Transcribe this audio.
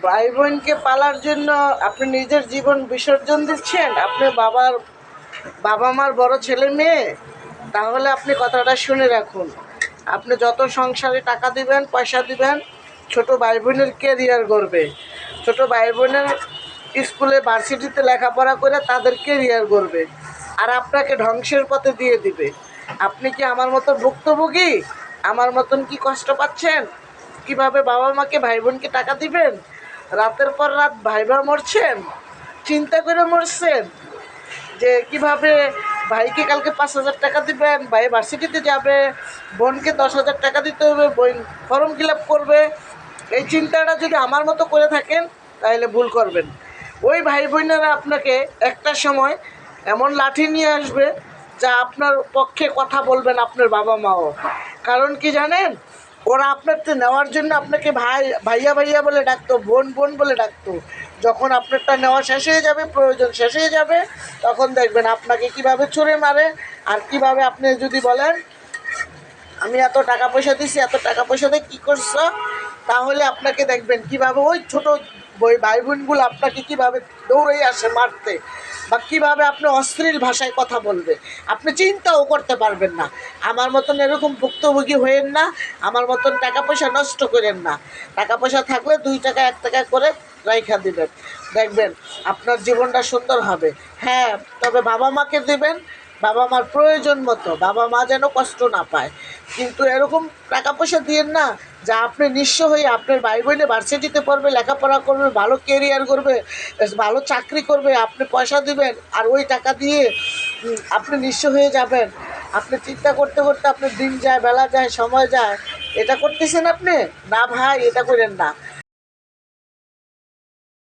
ভাই বোনকে পালার জন্য আপনি নিজের জীবন বিসর্জন দিচ্ছেন, আপনি বাবা মার বড় ছেলে মেয়ে। তাহলে আপনি কথাটা শুনে রাখুন, আপনি যত সংসারে টাকা দিবেন, পয়সা দিবেন, ছোট ভাই বোনের কেরিয়ার গড়বে, ছোট ভাই বোনের স্কুলে ভার্সিটিতে লেখাপড়া করে তাদের কেরিয়ার গড়বে, আর আপনাকে ধ্বংসের পথে দিয়ে দিবে। আপনি কি আমার মতো ভুক্তভোগী? আমার মতন কি কষ্ট পাচ্ছেন? কিভাবে বাবা মাকে ভাই বোনকে টাকা দিবেন? রাতের পর রাত ভাইবা মরছেন, চিন্তা করে মরছেন যে কিভাবে ভাইকে কালকে 5,000 টাকা দিবেন, ভাই ভার্সিটিতে যাবে, বোনকে 10,000 টাকা দিতে হবে, বোন ফর্ম ফিল আপ করবে। এই চিন্তাটা যদি আমার মতো করে থাকেন তাহলে ভুল করবেন। ওই ভাই বোনেরা আপনাকে একটা সময় এমন লাঠি নিয়ে আসবে যা আপনার পক্ষে কথা বলবেন আপনার বাবা মাও। কারণ কি জানেন, ওরা আপনার তো নেওয়ার জন্য আপনাকে ভাইয়া ভাইয়া বলে ডাকতো, বোন বোন বলে ডাকতো। যখন আপনারটা নেওয়া শেষ হয়ে যাবে, প্রয়োজন শেষ হয়ে যাবে, তখন দেখবেন আপনাকে কিভাবে ছুঁড়ে মারে। আর কিভাবে আপনি যদি বলেন আমি এত টাকা পয়সা দিছি, এত টাকা পয়সা দিয়ে কী করছো, তাহলে আপনাকে দেখবেন কিভাবে ওই ছোটো ভাই বোনগুলো আপনাকে কিভাবে দৌড়ে আসে মারতে, বা কিভাবে আপনি অশ্লীল ভাষায় কথা বলবে, আপনি চিন্তাও করতে পারবেন না। আমার মতন এরকম ভুক্তভোগী হয়েন না, আমার মতন টাকা পয়সা নষ্ট করেন না। টাকা পয়সা থাকলে 2 টাকা 1 টাকা করে রাইখা দিবেন, দেখবেন আপনার জীবনটা সুন্দর হবে। হ্যাঁ, তবে বাবা মাকে দিবেন, বাবা মার প্রয়োজন মতো, বাবা মা যেন কষ্ট না পায়। কিন্তু এরকম টাকা পয়সা দিয়েন না যা আপনি নিঃস্ব হয়ে আপনার ভাই বোনে ভার্সিটিতে পড়বে, লেখাপড়া করবে, ভালো কেরিয়ার করবে, ভালো চাকরি করবে, আপনি পয়সা দিবেন আর ওই টাকা দিয়ে আপনি নিঃস্ব হয়ে যাবেন। আপনি চিন্তা করতে করতে আপনার দিন যায়, বেলা যায়, সময় যায়। এটা করতেছেন আপনি? না ভাই, এটা করেন না।